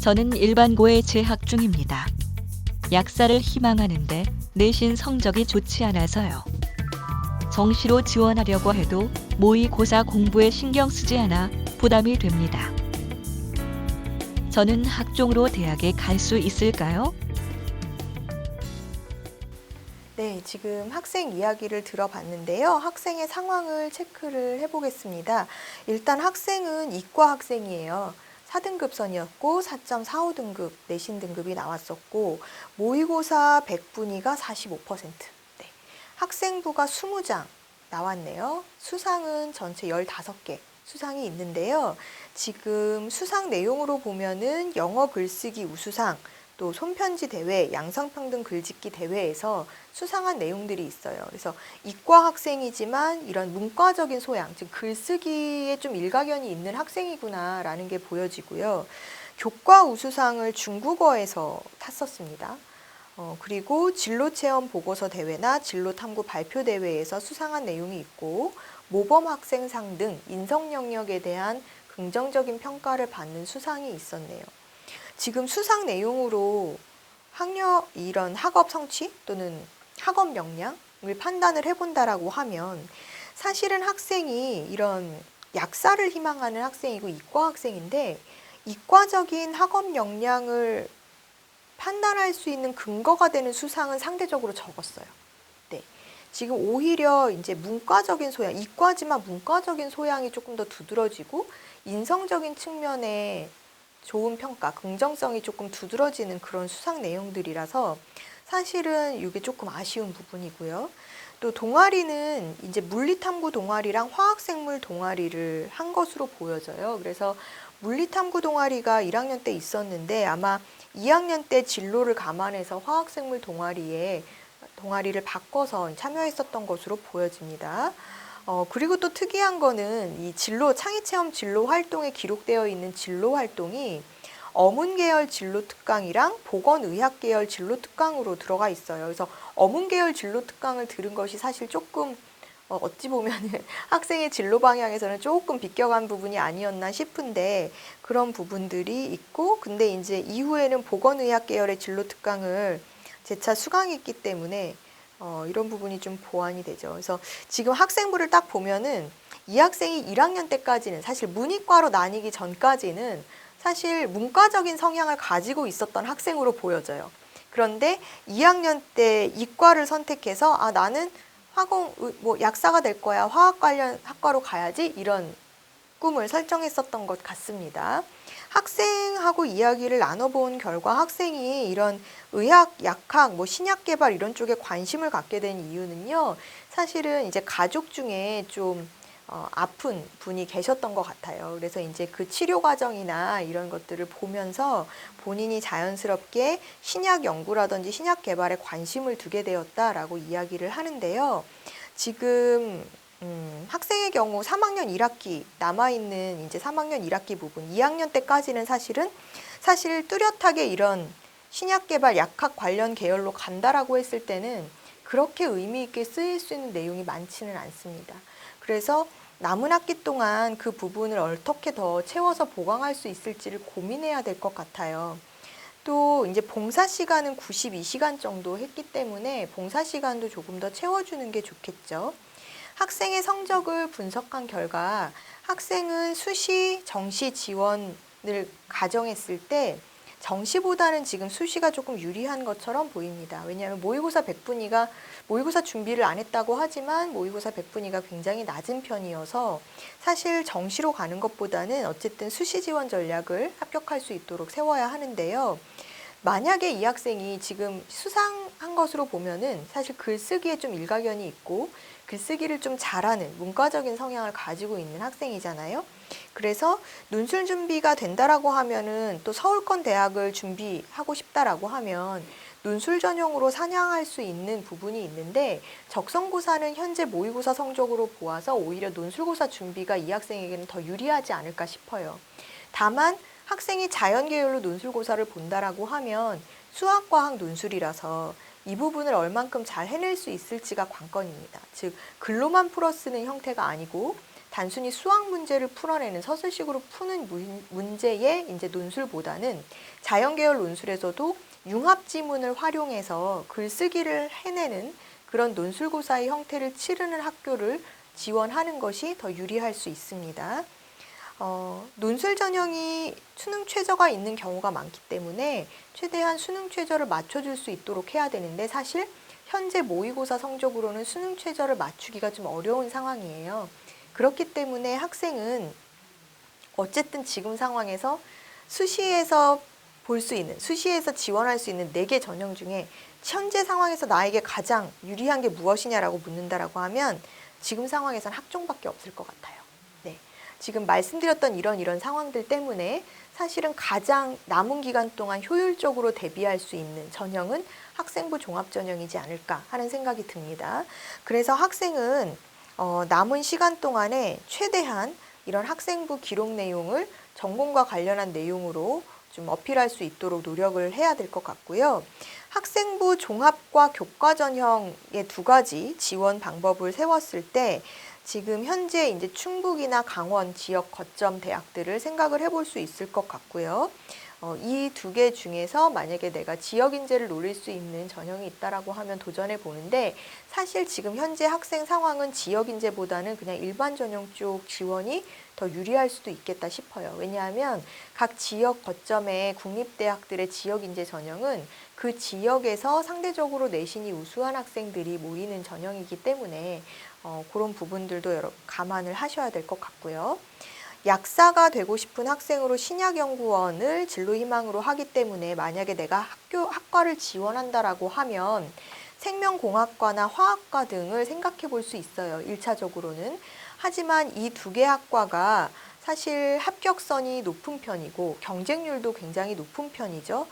저는 일반고에 재학 중입니다. 약사를 희망하는데 내신 성적이 좋지 않아서요. 정시로 지원하려고 해도 모의고사 공부에 신경 쓰지 않아 부담이 됩니다. 저는 학종으로 대학에 갈 수 있을까요? 네, 지금 학생 이야기를 들어봤는데요. 학생의 상황을 체크를 해보겠습니다. 일단 학생은 이과 학생이에요. 4등급선이었고 4.45등급 내신 등급이 나왔었고 모의고사 100분위가 45%. 네. 학생부가 20장 나왔네요. 수상은 전체 15개 수상이 있는데요. 지금 수상 내용으로 보면은 영어 글쓰기 우수상, 또 손편지 대회, 양성평등 글짓기 대회에서 수상한 내용들이 있어요. 그래서 이과 학생이지만 이런 문과적인 소양, 즉 글쓰기에 좀 일가견이 있는 학생이구나라는 게 보여지고요. 교과 우수상을 중국어에서 탔었습니다. 그리고 진로체험 보고서 대회나 진로탐구 발표 대회에서 수상한 내용이 있고 모범 학생상 등 인성 영역에 대한 긍정적인 평가를 받는 수상이 있었네요. 지금 수상 내용으로 이런 학업 성취 또는 학업 역량을 판단을 해본다라고 하면 사실은 학생이 이런 약사를 희망하는 학생이고 이과 학생인데 이과적인 학업 역량을 판단할 수 있는 근거가 되는 수상은 상대적으로 적었어요. 네. 지금 오히려 이제 문과적인 소양, 이과지만 문과적인 소양이 조금 더 두드러지고 인성적인 측면에 좋은 평가, 긍정성이 조금 두드러지는 그런 수상 내용들이라서 사실은 이게 조금 아쉬운 부분이고요. 또 동아리는 이제 물리탐구 동아리랑 화학생물 동아리를 한 것으로 보여져요. 그래서 물리탐구 동아리가 1학년 때 있었는데 아마 2학년 때 진로를 감안해서 화학생물 동아리를 바꿔서 참여했었던 것으로 보여집니다. 그리고 또 특이한 거는 이 창의체험 진로 활동에 기록되어 있는 진로 활동이 어문 계열 진로 특강이랑 보건의학 계열 진로 특강으로 들어가 있어요. 그래서 어문 계열 진로 특강을 들은 것이 사실 조금 어찌 보면은 학생의 진로 방향에서는 조금 비껴간 부분이 아니었나 싶은데 그런 부분들이 있고 근데 이제 이후에는 보건의학 계열의 진로 특강을 재차 수강했기 때문에 이런 부분이 좀 보완이 되죠. 그래서 지금 학생부를 딱 보면은 이 학생이 1학년 때까지는 사실 문이과로 나뉘기 전까지는 사실 문과적인 성향을 가지고 있었던 학생으로 보여져요. 그런데 2학년 때 이과를 선택해서 나는 약사가 될 거야. 화학 관련 학과로 가야지. 이런 꿈을 설정했었던 것 같습니다. 학생하고 이야기를 나눠본 결과 학생이 이런 의학, 약학, 신약 개발 이런 쪽에 관심을 갖게 된 이유는요. 사실은 이제 가족 중에 좀 아픈 분이 계셨던 것 같아요. 그래서 이제 그 치료 과정이나 이런 것들을 보면서 본인이 자연스럽게 신약 연구라든지 신약 개발에 관심을 두게 되었다라고 이야기를 하는데요. 지금 학생의 경우 3학년 1학기 남아있는 이제 3학년 1학기 부분 2학년 때까지는 사실 뚜렷하게 이런 신약 개발 약학 관련 계열로 간다라고 했을 때는 그렇게 의미 있게 쓰일 수 있는 내용이 많지는 않습니다. 그래서 남은 학기 동안 그 부분을 어떻게 더 채워서 보강할 수 있을지를 고민해야 될 것 같아요. 또 이제 봉사 시간은 92시간 정도 했기 때문에 봉사 시간도 조금 더 채워주는 게 좋겠죠. 학생의 성적을 분석한 결과 학생은 수시, 정시 지원을 가정했을 때 정시보다는 지금 수시가 조금 유리한 것처럼 보입니다. 왜냐하면 모의고사 100분위가 모의고사 준비를 안 했다고 하지만 모의고사 100분위가 굉장히 낮은 편이어서 사실 정시로 가는 것보다는 어쨌든 수시 지원 전략을 합격할 수 있도록 세워야 하는데요. 만약에 이 학생이 지금 수상한 것으로 보면은 사실 글쓰기에 좀 일가견이 있고 글쓰기를 좀 잘하는 문과적인 성향을 가지고 있는 학생이잖아요. 그래서 논술 준비가 된다라고 하면은 또 서울권 대학을 준비하고 싶다라고 하면 논술 전형으로 산양할 수 있는 부분이 있는데 적성고사는 현재 모의고사 성적으로 보아서 오히려 논술고사 준비가 이 학생에게는 더 유리하지 않을까 싶어요. 다만 학생이 자연계열로 논술고사를 본다라고 하면 수학과학 논술이라서 이 부분을 얼만큼 잘 해낼 수 있을지가 관건입니다. 즉 글로만 풀어 쓰는 형태가 아니고 단순히 수학 문제를 풀어내는 서술식으로 푸는 문제의 이제 논술보다는 자연계열 논술에서도 융합 지문을 활용해서 글쓰기를 해내는 그런 논술고사의 형태를 치르는 학교를 지원하는 것이 더 유리할 수 있습니다. 논술 전형이 수능 최저가 있는 경우가 많기 때문에 최대한 수능 최저를 맞춰줄 수 있도록 해야 되는데 사실 현재 모의고사 성적으로는 수능 최저를 맞추기가 좀 어려운 상황이에요. 그렇기 때문에 학생은 어쨌든 지금 상황에서 수시에서 볼 수 있는, 수시에서 지원할 수 있는 4개 전형 중에 현재 상황에서 나에게 가장 유리한 게 무엇이냐라고 묻는다라고 하면 지금 상황에선 학종밖에 없을 것 같아요. 네. 지금 말씀드렸던 이런 상황들 때문에 사실은 가장 남은 기간 동안 효율적으로 대비할 수 있는 전형은 학생부 종합전형이지 않을까 하는 생각이 듭니다. 그래서 학생은 남은 시간 동안에 최대한 이런 학생부 기록 내용을 전공과 관련한 내용으로 좀 어필할 수 있도록 노력을 해야 될 것 같고요. 학생부 종합과 교과 전형의 2가지 지원 방법을 세웠을 때 지금 현재 이제 충북이나 강원 지역 거점 대학들을 생각을 해볼 수 있을 것 같고요. 이 2개 중에서 만약에 내가 지역 인재를 노릴 수 있는 전형이 있다라고 하면 도전해 보는데 사실 지금 현재 학생 상황은 지역 인재보다는 그냥 일반 전형 쪽 지원이 더 유리할 수도 있겠다 싶어요. 왜냐하면 각 지역 거점의 국립대학들의 지역 인재 전형은 그 지역에서 상대적으로 내신이 우수한 학생들이 모이는 전형이기 때문에 그런 부분들도 여러분 감안을 하셔야 될 것 같고요. 약사가 되고 싶은 학생으로 신약연구원을 진로 희망으로 하기 때문에 만약에 내가 학과를 지원한다라고 하면 생명공학과나 화학과 등을 생각해 볼 수 있어요. 1차적으로는. 하지만 이 2개 학과가 사실 합격선이 높은 편이고 경쟁률도 굉장히 높은 편이죠.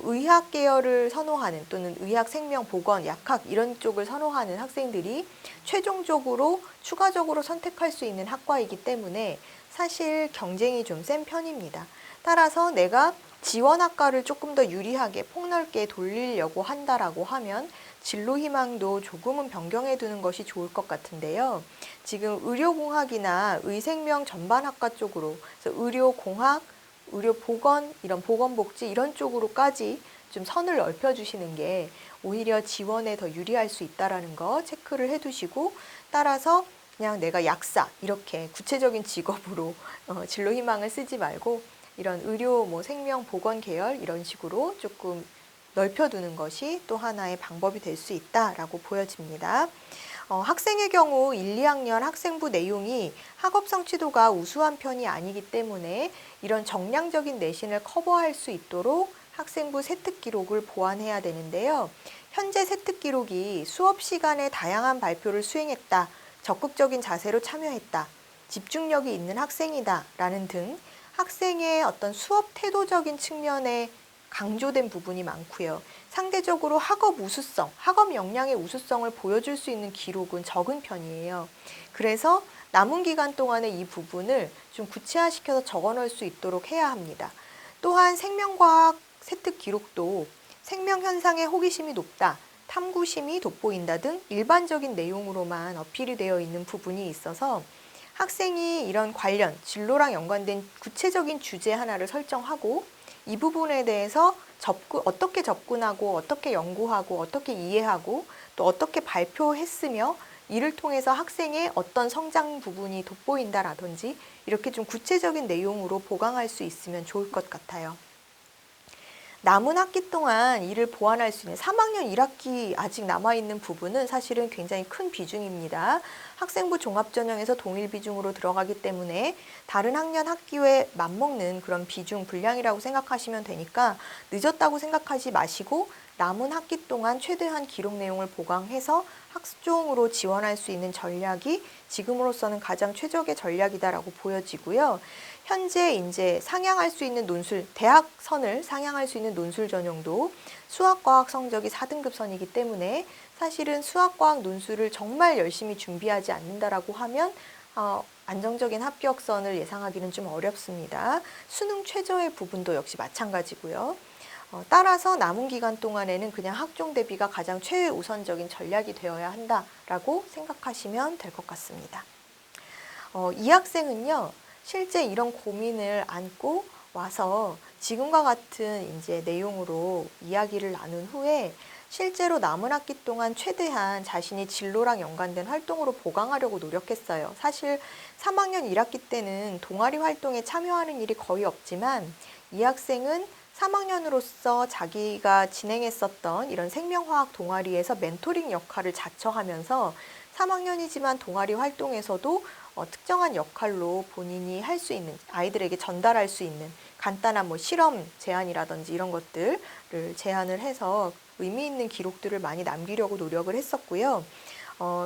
의학 계열을 선호하는 또는 의학, 생명, 보건, 약학 이런 쪽을 선호하는 학생들이 최종적으로 추가적으로 선택할 수 있는 학과이기 때문에 사실 경쟁이 좀 센 편입니다. 따라서 내가 지원학과를 조금 더 유리하게 폭넓게 돌리려고 한다라고 하면 진로 희망도 조금은 변경해 두는 것이 좋을 것 같은데요. 지금 의료공학이나 의생명 전반학과 쪽으로 그래서 의료공학, 의료보건, 이런 보건복지 이런 쪽으로까지 좀 선을 넓혀주시는 게 오히려 지원에 더 유리할 수 있다는 거 체크를 해두시고 따라서 그냥 내가 약사 이렇게 구체적인 직업으로 진로 희망을 쓰지 말고 이런 의료, 생명, 보건 계열 이런 식으로 조금 넓혀두는 것이 또 하나의 방법이 될 수 있다라고 보여집니다. 학생의 경우 1, 2학년 학생부 내용이 학업 성취도가 우수한 편이 아니기 때문에 이런 정량적인 내신을 커버할 수 있도록 학생부 세특 기록을 보완해야 되는데요. 현재 세특 기록이 수업 시간에 다양한 발표를 수행했다, 적극적인 자세로 참여했다, 집중력이 있는 학생이다 라는 등 학생의 어떤 수업 태도적인 측면에 강조된 부분이 많고요. 상대적으로 학업 우수성, 학업 역량의 우수성을 보여줄 수 있는 기록은 적은 편이에요. 그래서 남은 기간 동안에 이 부분을 좀 구체화시켜서 적어놓을 수 있도록 해야 합니다. 또한 생명과학 세특 기록도 생명 현상에 호기심이 높다, 탐구심이 돋보인다 등 일반적인 내용으로만 어필이 되어 있는 부분이 있어서 학생이 이런 관련 진로랑 연관된 구체적인 주제 하나를 설정하고 이 부분에 대해서 어떻게 접근하고 어떻게 연구하고 어떻게 이해하고 또 어떻게 발표했으며 이를 통해서 학생의 어떤 성장 부분이 돋보인다라든지 이렇게 좀 구체적인 내용으로 보강할 수 있으면 좋을 것 같아요. 남은 학기 동안 이를 보완할 수 있는 3학년 1학기 아직 남아있는 부분은 사실은 굉장히 큰 비중입니다. 학생부 종합전형에서 동일 비중으로 들어가기 때문에 다른 학년 학기에 맞먹는 그런 비중, 분량이라고 생각하시면 되니까 늦었다고 생각하지 마시고 남은 학기 동안 최대한 기록 내용을 보강해서 학종으로 지원할 수 있는 전략이 지금으로서는 가장 최적의 전략이다라고 보여지고요. 현재 이제 상향할 수 있는 논술, 대학선을 상향할 수 있는 논술 전형도 수학과학 성적이 4등급 선이기 때문에 사실은 수학과학 논술을 정말 열심히 준비하지 않는다라고 하면 안정적인 합격선을 예상하기는 좀 어렵습니다. 수능 최저의 부분도 역시 마찬가지고요. 따라서 남은 기간 동안에는 그냥 학종 대비가 가장 최우선적인 전략이 되어야 한다라고 생각하시면 될 것 같습니다. 이 학생은요, 실제 이런 고민을 안고 와서 지금과 같은 이제 내용으로 이야기를 나눈 후에 실제로 남은 학기 동안 최대한 자신이 진로랑 연관된 활동으로 보강하려고 노력했어요. 사실 3학년 1학기 때는 동아리 활동에 참여하는 일이 거의 없지만 이 학생은 3학년으로서 자기가 진행했었던 이런 생명화학 동아리에서 멘토링 역할을 자처하면서 3학년이지만 동아리 활동에서도 특정한 역할로 본인이 할 수 있는, 아이들에게 전달할 수 있는 간단한 뭐 실험 제안이라든지 이런 것들을 제안을 해서 의미 있는 기록들을 많이 남기려고 노력을 했었고요.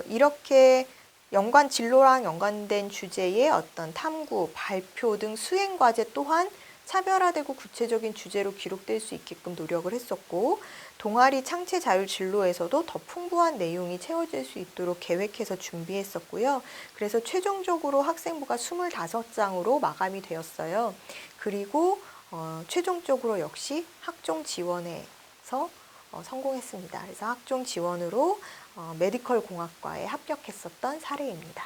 이렇게 연관 진로랑 연관된 주제의 어떤 탐구, 발표 등 수행 과제 또한 차별화되고 구체적인 주제로 기록될 수 있게끔 노력을 했었고, 동아리 창체 자율 진로에서도 더 풍부한 내용이 채워질 수 있도록 계획해서 준비했었고요. 그래서 최종적으로 학생부가 25장으로 마감이 되었어요. 그리고 최종적으로 역시 학종 지원에서 성공했습니다. 그래서 학종 지원으로 메디컬 공학과에 합격했었던 사례입니다.